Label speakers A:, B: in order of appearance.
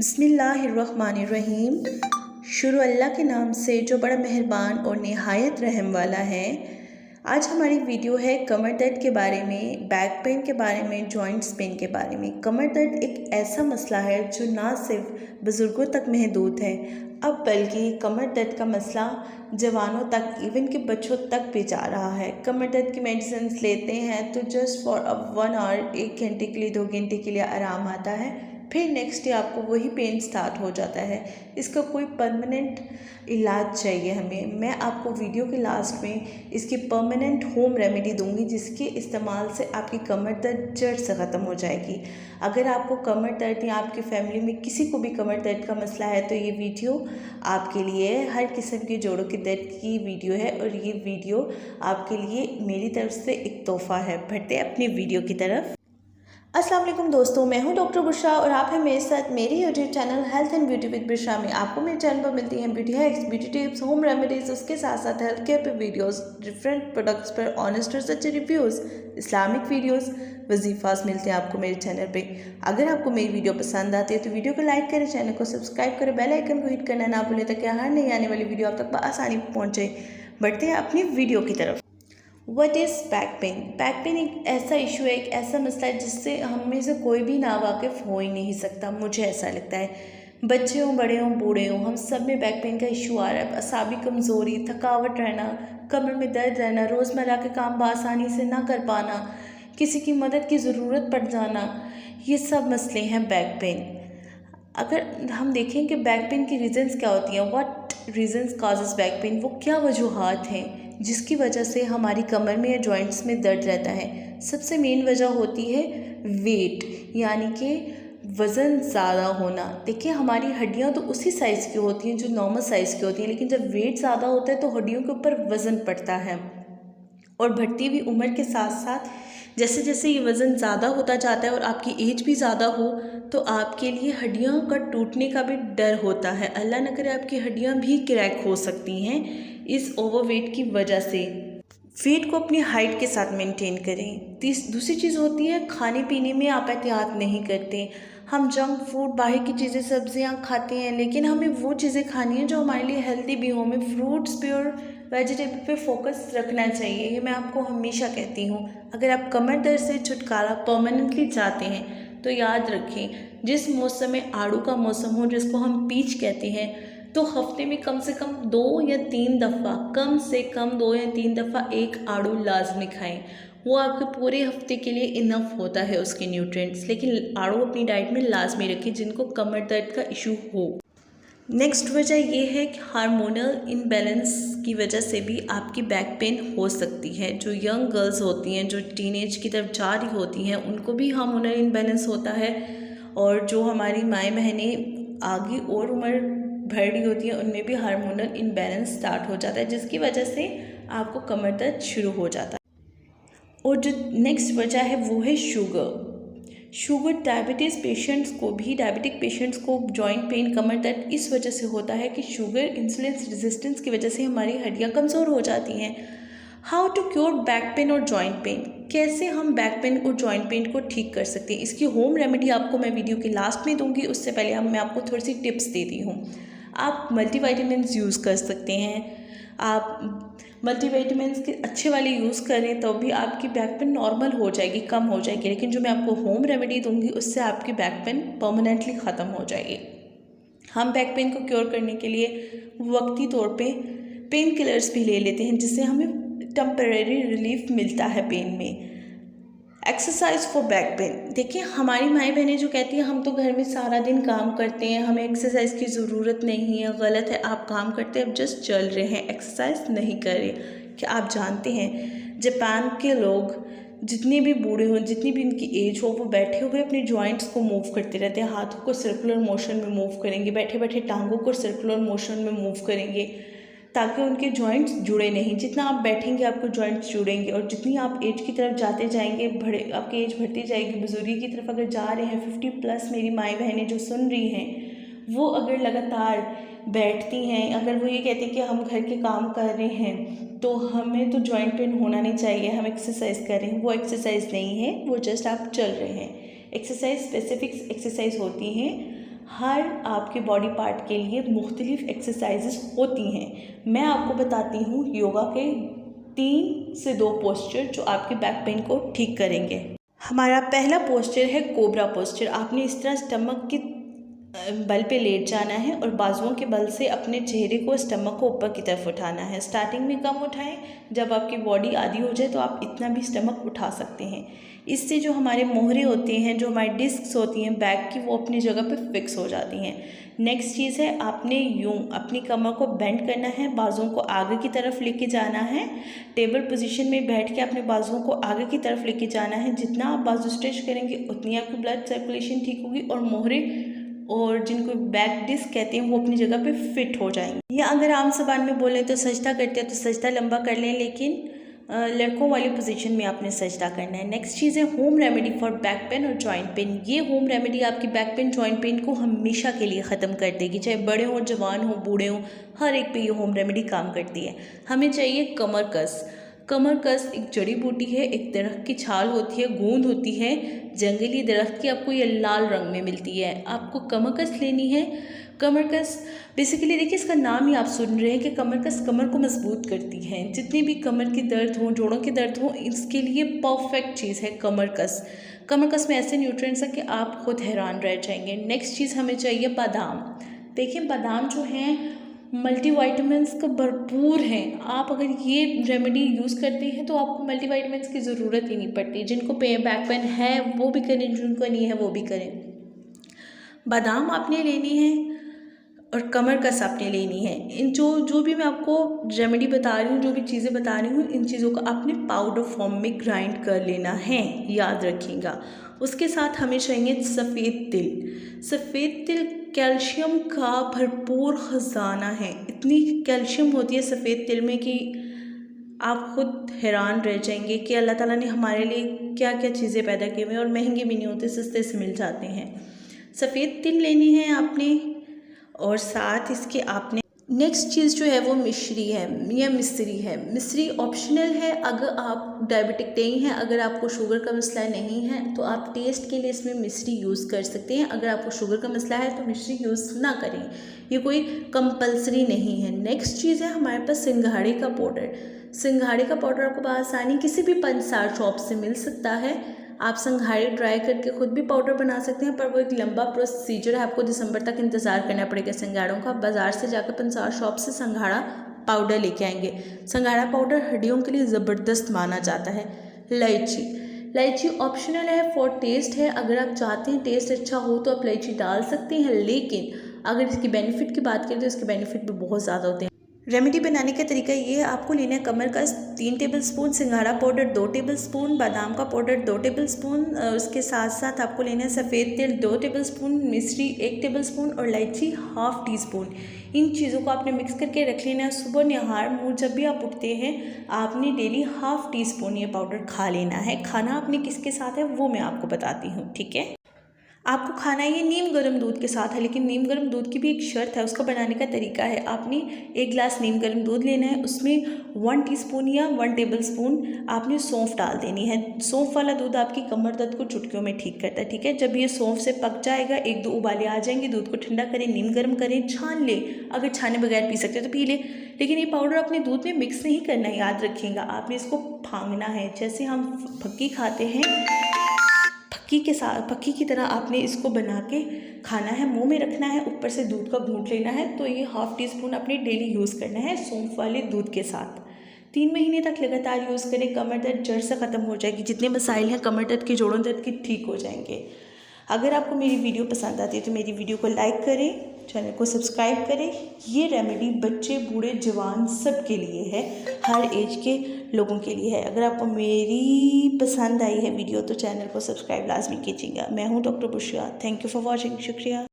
A: बिस्मिल्लाहिर्रहमानिर्रहीम। शुरू अल्लाह के नाम से जो बड़ा मेहरबान और निहायत रहम वाला है। आज हमारी वीडियो है कमर दर्द के बारे में, बैक पेन के बारे में, जॉइंट्स पेन के बारे में। कमर दर्द एक ऐसा मसला है जो ना सिर्फ बुज़ुर्गों तक महदूद है, अब बल्कि कमर दर्द का मसला जवानों तक, इवन के बच्चों तक भी जा रहा है। कमर दर्द की मेडिसिन लेते हैं तो जस्ट फॉर 1 आवर, 1 घंटे के लिए, 2 घंटे के लिए आराम आता है, फिर नेक्स्ट डे आपको वही पेन स्टार्ट हो जाता है। इसका कोई परमानेंट इलाज चाहिए हमें। मैं आपको वीडियो के लास्ट में इसकी परमानेंट होम रेमेडी दूंगी, जिसके इस्तेमाल से आपकी कमर दर्द जड़ से ख़त्म हो जाएगी। अगर आपको कमर दर्द या आपकी फैमिली में किसी को भी कमर दर्द का मसला है तो ये वीडियो आपके लिए है। हर किस्म के जोड़ों के दर्द की वीडियो है और ये वीडियो आपके लिए मेरी तरफ से एक तोहफ़ा है। बढ़ते अपनी वीडियो की तरफ। अस्सलाम वालेकुम दोस्तों, मैं हूं डॉक्टर बुशरा और आप हैं मेरे साथ मेरे YouTube channel health and beauty with Bushra में। आपको मेरे चैनल पर मिलती हैं beauty hacks, beauty tips, home remedies, उसके साथ साथ हेल्थ केयर पे वीडियोस, डिफरेंट प्रोडक्ट्स पर ऑनेस्ट और सच्चे रिव्यूज़, इस्लामिक वीडियोस, वजीफ़ास मिलते हैं आपको मेरे चैनल पे। अगर आपको मेरी वीडियो पसंद आती है तो वीडियो को लाइक करें, चैनल को सब्सक्राइब करें, बेल आइकन को हिट करना ना भूलें ताकि हर नई आने वाली वीडियो आप तक आसानी पहुँचे। बढ़ते हैं अपनी वीडियो की तरफ। What is back pain? Back pain एक ऐसा इशू है, एक ऐसा मसला है जिससे हम में से कोई भी नावाकिफ़ हो ही नहीं सकता। मुझे ऐसा लगता है, बच्चे हों, बड़े हों, बूढ़े हों, हम सब में बैक पेन का इशू आ रहा है। असाबी कमज़ोरी, थकावट रहना, कमर में दर्द रहना, रोज़मर्रा के काम बआसानी से ना कर पाना, किसी की मदद की ज़रूरत पड़ जाना, ये सब मसले हैं बैक पेन। अगर हम देखें कि बैक पेन की रीज़न्स क्या होती हैं, what reasons causes back pain, वो क्या वजूहात हैं जिसकी वजह से हमारी कमर में या जॉइंट्स में दर्द रहता है। सबसे मेन वजह होती है वेट, यानी कि वज़न ज़्यादा होना। देखिए, हमारी हड्डियां तो उसी साइज़ की होती हैं जो नॉर्मल साइज़ की होती हैं, लेकिन जब वेट ज़्यादा होता है तो हड्डियों के ऊपर वज़न पड़ता है और बढ़ती हुई उम्र के साथ साथ जैसे जैसे ये वज़न ज़्यादा होता जाता है और आपकी एज भी ज़्यादा हो तो आपके लिए हड्डियों का टूटने का भी डर होता है। अल्लाह न करे आपकी हड्डियाँ भी क्रैक हो सकती हैं इस ओवरवेट की वजह से। वेट को अपनी हाइट के साथ मेंटेन करें। दूसरी चीज़ होती है, खाने पीने में आप एहतियात नहीं करते। हम जंक फूड, बाहर की चीज़ें, सब्जियां खाते हैं, लेकिन हमें वो चीज़ें खानी है जो हमारे लिए हेल्दी भी हो। हमें फ्रूट्स पे और वेजिटेबल पे फोकस रखना चाहिए, ये मैं आपको हमेशा कहती हूँ। अगर आप कमर दर्द से छुटकारा परमानेंटली चाहते हैं तो याद रखें, जिस मौसम में आड़ू का मौसम हो, जिसको हम पीच कहते हैं, तो हफ्ते में कम से कम 2 या 3 दफ़ा, कम से कम 2 या 3 दफ़ा एक आड़ू लाजमी खाएं। वो आपके पूरे हफ्ते के लिए इनफ होता है उसके न्यूट्रिएंट्स। लेकिन आड़ू अपनी डाइट में लाजमी रखें जिनको कमर दर्द का इशू हो। नेक्स्ट वजह ये है कि हार्मोनल इम्बैलेंस की वजह से भी आपकी बैक पेन हो सकती है। जो यंग गर्ल्स होती हैं, जो टीनेज की तरफ जा रही होती हैं, उनको भी हार्मोनल इम्बैलेंस होता है, और जो हमारी माएँ बहनें आगे और उम्र भर रही होती हैं उनमें भी हार्मोनल इम्बैलेंस स्टार्ट हो जाता है, जिसकी वजह से आपको कमर दर्द शुरू हो जाता है। और जो नेक्स्ट वजह है वो है शुगर। डायबिटीज़ पेशेंट्स को भी, डायबिटिक पेशेंट्स को जॉइंट पेन, कमर दर्द इस वजह से होता है कि शुगर इंसुलिन रेजिस्टेंस की वजह से हमारी हड्डियां कमज़ोर हो जाती हैं। How to cure back pain और जॉइंट पेन? कैसे हम बैक पेन और जॉइंट पेन को ठीक कर सकते हैं, इसकी होम रेमेडी आपको मैं वीडियो के लास्ट में दूंगी। उससे पहले मैं आपको थोड़ी सी टिप्स देती हूँ। आप मल्टीविटामिन्स यूज़ कर सकते हैं। आप मल्टीविटामिन्स के अच्छे वाले यूज़ करें तो भी आपकी बैक पेन नॉर्मल हो जाएगी, कम हो जाएगी। लेकिन जो मैं आपको होम रेमेडी दूंगी उससे आपकी बैक पेन परमानेंटली ख़त्म हो जाएगी। हम बैक पेन को क्योर करने के लिए वक्ती तौर पे पेन किलर्स भी ले लेते हैं, जिससे हमें टेम्परेरी रिलीफ मिलता है पेन में। Exercise for back pain. देखिए, हमारी माएँ बहनें जो कहती हैं हम तो घर में सारा दिन काम करते हैं, हमें एक्सरसाइज की ज़रूरत नहीं है, गलत है। आप काम करते हैं, अब जस्ट चल रहे हैं, एक्सरसाइज नहीं कर रहे। क्या आप जानते हैं जापान के लोग जितने भी बूढ़े हों, जितनी भी उनकी एज हो, वो बैठे हुए अपने जॉइंट्स को मूव करते रहते हैं। हाथों को सर्कुलर मोशन में मूव करेंगे, बैठे बैठे टांगों को सर्कुलर मोशन में मूव करेंगे ताकि उनके जॉइंट्स जुड़े नहीं। जितना आप बैठेंगे आपको जॉइंट्स जुड़ेंगे, और जितनी आप एज की तरफ जाते जाएंगे, आपकी एज बढ़ती जाएगी, बुजुर्गी की तरफ अगर जा रहे हैं, 50+ मेरी माएँ बहनें जो सुन रही हैं, वो अगर लगातार बैठती हैं, अगर वो ये कहती हैं कि हम घर के काम कर रहे हैं तो हमें तो जॉइंट पेन होना नहीं चाहिए, हम एक्सरसाइज कर रहे हैं, वो एक्सरसाइज नहीं है, वो जस्ट आप चल रहे हैं। एक्सरसाइज स्पेसिफिक एक्सरसाइज होती हैं हर आपके बॉडी पार्ट के लिए मुख्तलिफ एक्सरसाइजेस होती हैं। मैं आपको बताती हूँ योगा के 3 से 2 पोस्चर जो आपके बैक पेन को ठीक करेंगे। हमारा पहला पोस्चर है कोबरा पोस्चर। आपने इस तरह स्टमक की बल पे लेट जाना है और बाजुओं के बल से अपने चेहरे को, स्टमक को ऊपर की तरफ उठाना है। स्टार्टिंग में कम उठाएं, जब आपकी बॉडी आदी हो जाए तो आप इतना भी स्टमक उठा सकते हैं। इससे जो हमारे मोहरे होते हैं, जो हमारी डिस्क्स होती हैं बैक की, वो अपनी जगह पे फिक्स हो जाती हैं। नेक्स्ट चीज़ है, आपने यूं अपनी कमर को बेंड करना है, बाजुओं को आगे की तरफ लेके जाना है। टेबल पोजीशन में बैठ के अपने बाजुओं को आगे की तरफ लेके जाना है। जितना आप बाजू स्ट्रेच करेंगे उतनी आपकी ब्लड सर्कुलेशन ठीक होगी और मोहरे और जिनको बैक डिस्क कहते हैं वो अपनी जगह पे फिट हो जाएंगे। या अगर आम ज़बान में बोलें तो सजदा करते हैं तो सजदा लंबा कर लें, लेकिन लड़कों वाली पोजीशन में आपने सजदा करना है। नेक्स्ट चीज़ है home remedy for back pain और जॉइंट पेन। ये होम रेमेडी आपकी बैक पेन, जॉइंट पेन को हमेशा के लिए ख़त्म कर देगी, चाहे बड़े हों, जवान हों, बूढ़े हों, हर एक पे ये होम रेमेडी काम करती है। हमें चाहिए कमर कस। कमर कस एक जड़ी बूटी है, एक दरख्त की छाल होती है, गूंद होती है, जंगली दरख्त की, आपको ये लाल रंग में मिलती है। आपको कमर कस लेनी है। कमर कस बेसिकली देखिए, इसका नाम ही आप सुन रहे हैं कि कमर कस कमर को मजबूत करती है। जितनी भी कमर की दर्द हो, जोड़ों के दर्द हो, इसके लिए परफेक्ट चीज़ है कमर कस। कमर कस में ऐसे न्यूट्रिएंट्स हैं कि आप खुद हैरान रह जाएंगे। नेक्स्ट चीज़ हमें चाहिए बादाम। देखिए बादाम जो हैं मल्टीवाइटामिन्स का भरपूर हैं। आप अगर ये रेमेडी यूज़ करते हैं तो आपको मल्टीवाइटामिन्स की ज़रूरत ही नहीं पड़ती। जिनको बैक पेन है वो भी करें, जिनको नहीं है वो भी करें। बादाम आपने लेनी है और कमर कस आपने लेनी है। इन जो भी मैं आपको रेमेडी बता रही हूँ, जो भी चीज़ें बता रही हूँ, इन चीज़ों को आपने पाउडर फॉर्म में ग्राइंड कर लेना है, याद रखिएगा। उसके साथ हमें चाहिए सफ़ेद तिल। सफ़ेद तिल कैल्शियम का भरपूर ख़जाना है। इतनी कैल्शियम होती है सफ़ेद तिल में कि आप खुद हैरान रह जाएंगे कि अल्लाह ताला ने हमारे लिए क्या क्या चीज़ें पैदा की हुई हैं, और महंगे भी नहीं होते, सस्ते से मिल जाते हैं। सफ़ेद तिल लेनी है आपने, और साथ इसके आपने नेक्स्ट चीज़ जो है वो मिश्री है या मिश्री है। मिश्री ऑप्शनल है अगर आप डायबिटिक नहीं हैं। अगर आपको शुगर का मसला नहीं है तो आप टेस्ट के लिए इसमें मिश्री यूज़ कर सकते हैं। अगर आपको शुगर का मसला है तो मिश्री यूज़ ना करें, ये कोई कंपलसरी नहीं है। नेक्स्ट चीज़ है हमारे पास सिंघाड़े का पाउडर। सिंघाड़े का पाउडर आपको आसानी किसी भी पंचसार शॉप से मिल सकता है। आप संघाड़े ड्राई करके खुद भी पाउडर बना सकते हैं, पर वो एक लंबा प्रोसीजर है, आपको दिसंबर तक इंतज़ार करना पड़ेगा संघाड़ों का। बाज़ार से जाकर पंचसार शॉप से संघाड़ा पाउडर लेके आएंगे। संघाड़ा पाउडर हड्डियों के लिए ज़बरदस्त माना जाता है। इलायची, इलायची ऑप्शनल है, फॉर टेस्ट है। अगर आप चाहते हैं टेस्ट अच्छा हो तो आप इलायची डाल सकते हैं, लेकिन अगर इसकी बेनिफिट की बात करें तो इसके बेनिफिट भी बहुत ज़्यादा होते हैं। रेमेडी बनाने का तरीका ये है, आपको लेना है कमर कस 3 टेबलस्पून, सिंघाड़ा पाउडर 2 टेबलस्पून, बादाम का पाउडर 2 टेबलस्पून, उसके साथ साथ आपको लेना है सफ़ेद तिल 2 टेबलस्पून, मिश्री 1 टेबलस्पून और इलायची ½ टीस्पून। इन चीज़ों को आपने मिक्स करके रख लेना है। सुबह निहार मुँह जब भी आप उठते हैं आपने डेली ½ टीस्पून ये पाउडर खा लेना है। खाना आपने किसके साथ है वो मैं आपको बताती हूँ, ठीक है। आपको खाना ये नीम गर्म दूध के साथ है, लेकिन नीम गर्म दूध की भी एक शर्त है। उसका बनाने का तरीका है, आपने 1 गिलास नीम गर्म दूध लेना है, उसमें 1 टीस्पून या 1 टेबलस्पून आपने सौंफ डाल देनी है। सौंफ वाला दूध आपकी कमर दर्द को चुटकियों में ठीक करता है, ठीक है। जब ये सौंफ से पक जाएगा, 1-2 उबाले आ जाएंगे, दूध को ठंडा करें, नीम गर्म करें, छान ले। अगर छाने बगैर पी सकते हो तो पी ले, लेकिन ये पाउडर अपने दूध में मिक्स नहीं करना है, याद रखिएगा। आपने इसको फांगना है, जैसे हम फक्की खाते हैं, फक्की की तरह आपने इसको बना के खाना है, मुंह में रखना है, ऊपर से दूध का घूंट लेना है। तो ये ½ टीस्पून अपने डेली यूज़ करना है सौंफ वाले दूध के साथ। 3 महीने तक लगातार यूज़ करें, कमर दर्द जड़ से ख़त्म हो जाएगी। जितने मसाइल हैं कमर दर्द के, जोड़ों दर्द के, ठीक हो जाएंगे। अगर आपको मेरी वीडियो पसंद आती है तो मेरी वीडियो को लाइक करें, चैनल को सब्सक्राइब करें। ये रेमेडी बच्चे, बूढ़े, जवान सब के लिए है, हर एज के लोगों के लिए है। अगर आपको मेरी पसंद आई है वीडियो तो चैनल को सब्सक्राइब लाजमी कीजिएगा। मैं हूँ doctor Bushra. Thank you for watching. शुक्रिया।